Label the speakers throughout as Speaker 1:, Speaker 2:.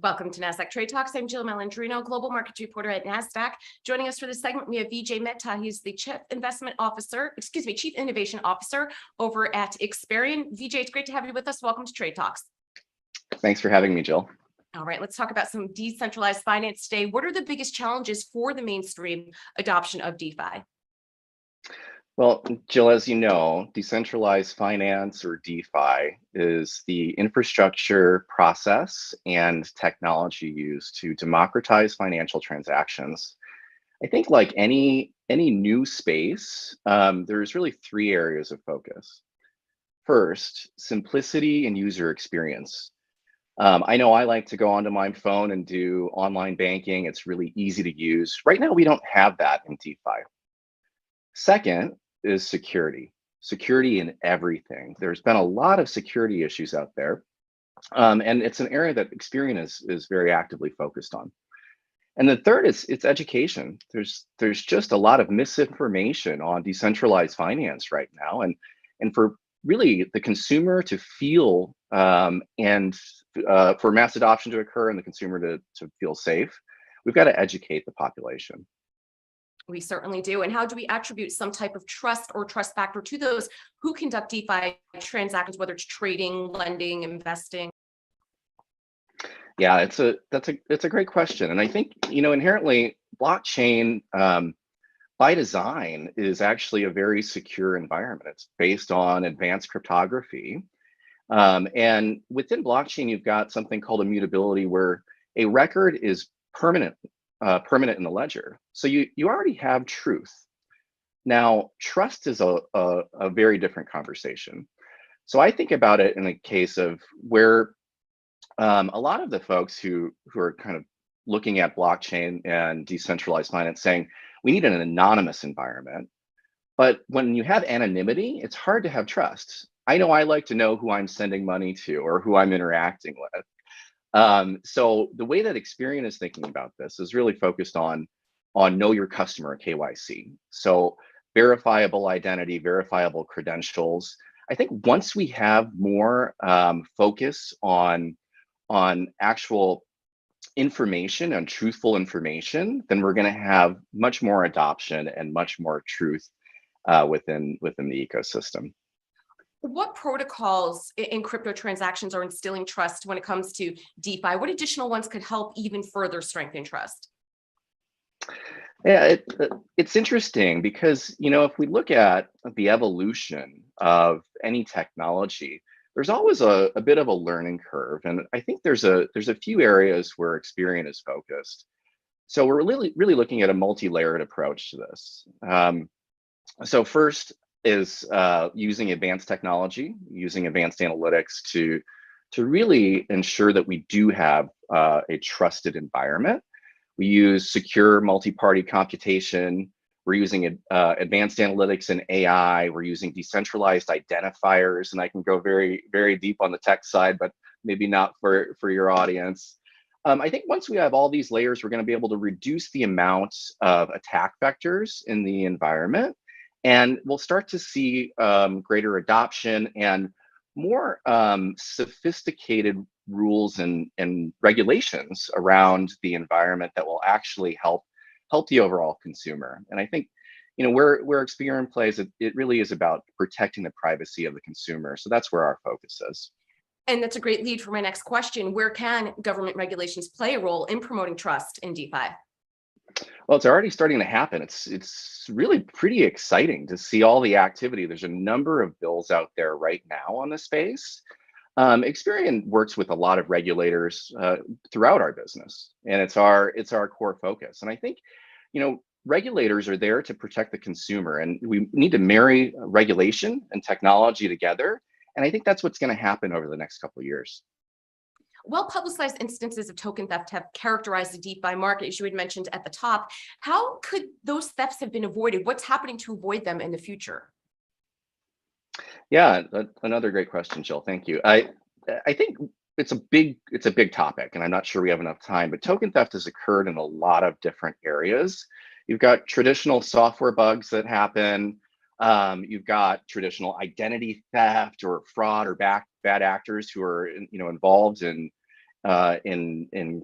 Speaker 1: Welcome to Nasdaq Trade Talks. I'm Jill Malandrino, Global Markets Reporter at Nasdaq. Joining us for this segment, we have Vijay Mehta. He's the Chief Innovation Officer over at Experian. Vijay, it's great to have you with us. Welcome to Trade Talks.
Speaker 2: Thanks for having me, Jill.
Speaker 1: All right, let's talk about some decentralized finance today. What are the biggest challenges for the mainstream adoption of DeFi?
Speaker 2: Well, Jill, as you know, decentralized finance, or DeFi, is the infrastructure, process, and technology used to democratize financial transactions. I think like any new space, there's really three areas of focus. First, simplicity and user experience. I know I like to go onto my phone and do online banking. It's really easy to use. Right now, we don't have that in DeFi. Second is security in everything. There's been a lot of security issues out there. And it's an area that Experian is very actively focused on. And the third is it's education. There's just a lot of misinformation on decentralized finance right now. And for really the consumer to feel for mass adoption to occur and the consumer to feel safe, we've got to educate the population.
Speaker 1: We certainly do. And how do we attribute some type of trust or trust factor to those who conduct DeFi transactions, whether it's trading, lending, investing?
Speaker 2: Yeah, it's a great question. And I think, inherently blockchain by design is actually a very secure environment. It's based on advanced cryptography. And within blockchain, you've got something called immutability, where a record is permanent in the ledger. So you already have truth. Now, trust is a very different conversation. So I think about it in a case of where a lot of the folks who are kind of looking at blockchain and decentralized finance saying, we need an anonymous environment. But when you have anonymity, it's hard to have trust. I know I like to know who I'm sending money to or who I'm interacting with. So the way that Experian is thinking about this is really focused on know your customer, KYC. So verifiable identity, verifiable credentials. I think once we have more focus on actual information and truthful information, then we're going to have much more adoption and much more truth within the ecosystem.
Speaker 1: What protocols in crypto transactions are instilling trust when it comes to DeFi? What additional ones could help even further strengthen trust?
Speaker 2: Yeah, it's interesting because, if we look at the evolution of any technology, there's always a bit of a learning curve. And I think there's a few areas where Experian is focused. So we're really looking at a multi-layered approach to this. So first is using advanced technology, using advanced analytics to really ensure that we do have a trusted environment. We use secure multi-party computation. We're using advanced analytics and AI. We're using decentralized identifiers, and I can go very, very deep on the tech side, but maybe not for your audience. I think once we have all these layers, we're going to be able to reduce the amount of attack vectors in the environment. And we'll start to see greater adoption and more sophisticated rules and regulations around the environment that will actually help the overall consumer. And I think, where Experian plays, it really is about protecting the privacy of the consumer. So that's where our focus is.
Speaker 1: And that's a great lead for my next question. Where can government regulations play a role in promoting trust in DeFi?
Speaker 2: Well, it's already starting to happen. It's really pretty exciting to see all the activity. There's a number of bills out there right now on the space. Experian works with a lot of regulators throughout our business, and it's our core focus. And I think, regulators are there to protect the consumer, and we need to marry regulation and technology together. And I think that's what's going to happen over the next couple of years.
Speaker 1: Well-publicized instances of token theft have characterized the DeFi market, as you had mentioned at the top. How could those thefts have been avoided? What's happening to avoid them in the future?
Speaker 2: Yeah, another great question, Jill. Thank you. I think it's a big topic, and I'm not sure we have enough time, but token theft has occurred in a lot of different areas. You've got traditional software bugs that happen. You've got traditional identity theft or fraud or bad actors who are, involved in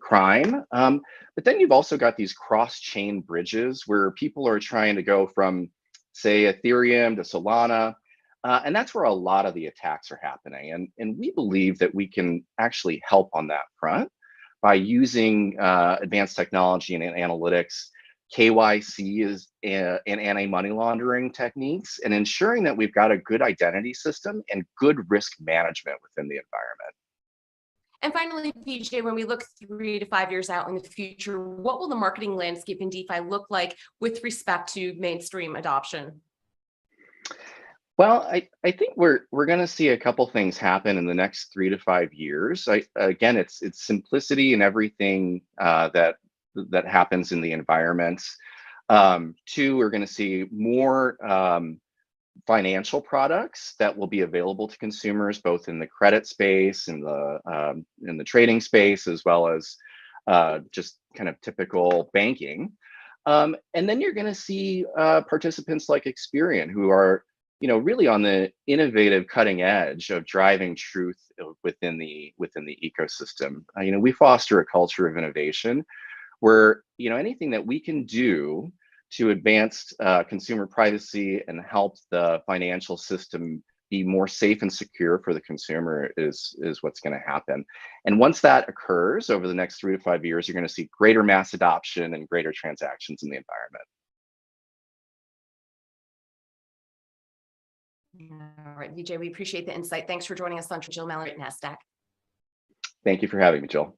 Speaker 2: crime. But then you've also got these cross-chain bridges where people are trying to go from, say, Ethereum to Solana. And that's where a lot of the attacks are happening. And we believe that we can actually help on that front by using advanced technology and analytics, KYC and anti-money laundering techniques, and ensuring that we've got a good identity system and good risk management within the environment.
Speaker 1: And finally, Vijay, when we look 3 to 5 years out in the future, what will the marketing landscape in DeFi look like with respect to mainstream adoption?
Speaker 2: Well, I think we're going to see a couple things happen in the next 3 to 5 years. Again, it's simplicity in everything that happens in the environments. Two, we're going to see more financial products that will be available to consumers, both in the credit space, in the trading space, as well as just kind of typical banking. And then you're going to see participants like Experian, who are really on the innovative cutting edge of driving truth within the ecosystem. We foster a culture of innovation where anything that we can do to advance consumer privacy and help the financial system be more safe and secure for the consumer is what's going to happen. And once that occurs over the next 3 to 5 years, you're going to see greater mass adoption and greater transactions in the environment.
Speaker 1: All right, Vijay, we appreciate the insight. Thanks for joining us on Jill Malandrino at Nasdaq.
Speaker 2: Thank you for having me, Jill.